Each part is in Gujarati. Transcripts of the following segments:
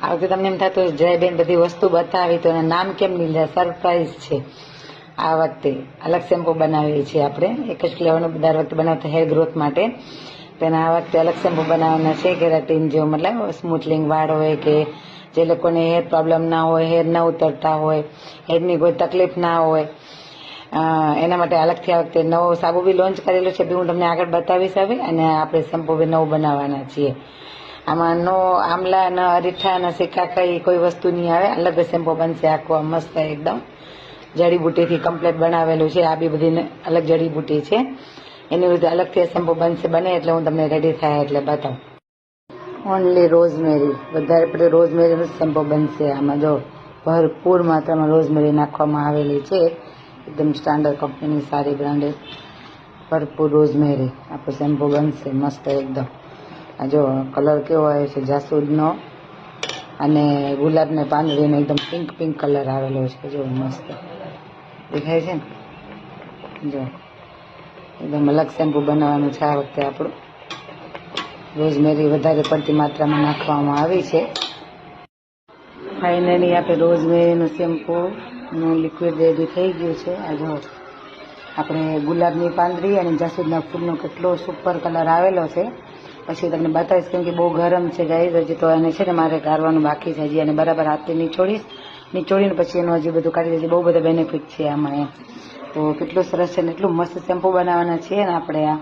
આ વખતે તમને એમ થતું જયબેન બધી વસ્તુ બતાવી તો એના નામ કેમ લીધા, સરપ્રાઈઝ છે. આ વખતે અલગ શેમ્પુ બનાવીએ છીએ આપણે, એક જ ફ્લેવરનું દર વખતે બનાવતા હેર ગ્રોથ માટે. પણ આ વખતે અલગ શેમ્પુ બનાવવાના છે, કેરાટીન જેવું, મતલબ સ્મૂથલિંગ વાળ હોય કે જે લોકોને હેર પ્રોબ્લેમ ના હોય, હેર ના ઉતરતા હોય, હેરની કોઈ તકલીફ ના હોય, એના માટે અલગથી આ વખતે નવો સાબુ બી લોન્ચ કરેલો છે, બી હું તમને આગળ બતાવીશ હવે. અને આપણે શેમ્પુ બી નવું બનાવવાના છીએ. આમાં નો આમલા, ન અરીઠા, ન સિક્કાકાઈ કોઈ વસ્તુ નહીં આવે, અલગ શેમ્પુ બનશે આખો મસ્ત એકદમ જડીબુટીથી કમ્પ્લીટ બનાવેલું છે. આ બી બધી અલગ જડીબુટી છે, એની રીતે અલગથી શેમ્પુ બને એટલે હું તમને રેડી થાય એટલે બતાવું. ઓનલી રોઝમેરી, વધારે પડે રોઝમેરીનું શેમ્પુ બનશે. આમાં જો ભરપૂર માત્રામાં રોઝમેરી નાખવામાં આવેલી છે, એકદમ સ્ટાન્ડર્ડ કંપનીની સારી બ્રાન્ડેડ ભરપૂર રોઝમેરી આપણું શેમ્પુ બનશે મસ્ત એકદમ. આ જો કલર કેવો આવે છે, જાસૂદનો અને ગુલાબને પાંદડીનો એકદમ પિંક પિંક કલર આવેલો છે. જો મસ્ત દેખાય છે ને, જો એકદમ અલગ શેમ્પુ બનાવવાનું છે આ વખતે આપણું. રોઝમેરી વધારે પડતી માત્રામાં નાખવામાં આવી છે. ફાઇનલી આપણે રોઝમેરીનું શેમ્પૂનું લિક્વિડ રેડી થઈ ગયું છે. આ જો આપણે ગુલાબની પાંદડી અને જાસૂદના ફૂલનો કેટલો સુપર કલર આવેલો છે. પછી તમને બતાવીશ, કેમ કે બહુ ગરમ છે ગાઈઝ, હજી તો એને છે ને મારે કાઢવાનું બાકી છે. હજી એને બરાબર હાથથી નીચોડીને પછી એનું હજી બધું કાઢી દઈએ. બહુ બધા બેનિફિટ છે આમાં એમ. તો કેટલું સરસ છે ને એટલું મસ્ત શેમ્પુ બનાવવાના છીએ ને આપણે. આ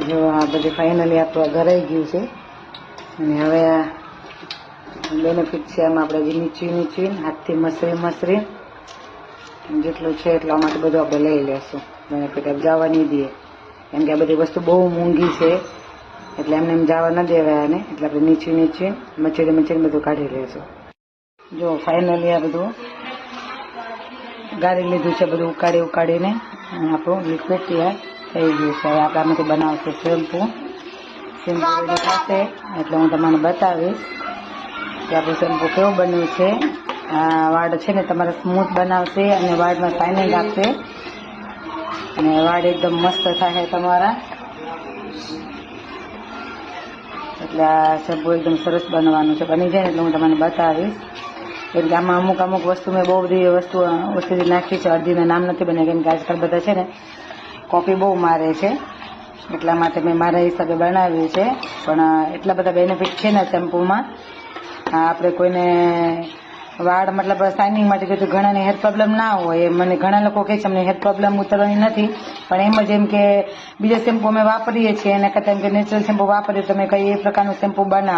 જો આ બધી ફાઇનલી આપણું ઘરાઈ ગયું છે. અને હવે આ બેનિફિટ છે આમાં આપણે હજી નીચવીને હાથથી મસરી જેટલું છે એટલા માટે બધું આપણે લઈ લેશું. બેનિફિટ જવા નહીં દઈએ, કેમ કે આ બધી વસ્તુ બહુ મોંઘી છે, એટલે એમને એમ જવા ન દેવાય આને. એટલે આપણે નીચવી મચીને બધું કાઢી લઈશું. જો ફાઇનલી આ બધું ગાળી લીધું છે, બધું ઉકાળીને આપણું લિક્વિડ તૈયાર થઈ ગયું છે. હવે આપણે આમાંથી બનાવશું શેમ્પુ રેડી થશે એટલે હું તમને બતાવીશ કે આપણું શેમ્પુ કેવું બન્યું છે. આ વાળ છે ને તમારે સ્મૂથ બનાવશે અને વાળમાં શાઇનિંગ આપશે અને વાળ એકદમ મસ્ત થાય તમારા. એટલે આ શેમ્પુ એકદમ સરસ બનવાનું છે. બની જાય ને એટલે હું તમને બતાવીશ. કેમ કે આમાં અમુક વસ્તુ મેં બહુ બધી વસ્તુ નાખી છે, અડધીના નામ નથી બને, કેમ કે આજકાલ બધા છે ને કોપી બહુ મારે છે, એટલા માટે મેં મારા હિસાબે બનાવ્યું છે. પણ એટલા બધા બેનિફિટ છે ને શેમ્પૂમાં. આપણે કોઈને વાળ મતલબ શાઇનિંગ માટે કીધું, ઘણાને હેર પ્રોબ્લેમ ના હોય. મને ઘણા લોકો કહે છે અમને હેર પ્રોબ્લેમ ઉતરવાની નથી, પણ એમ જ એમ કે બીજા શેમ્પુ અમે વાપરીએ છીએ એના કરતાં એમ કે નેચરલ શેમ્પુ વાપરીએ, તમે કઈ એ પ્રકારનું શેમ્પુ બનાવો.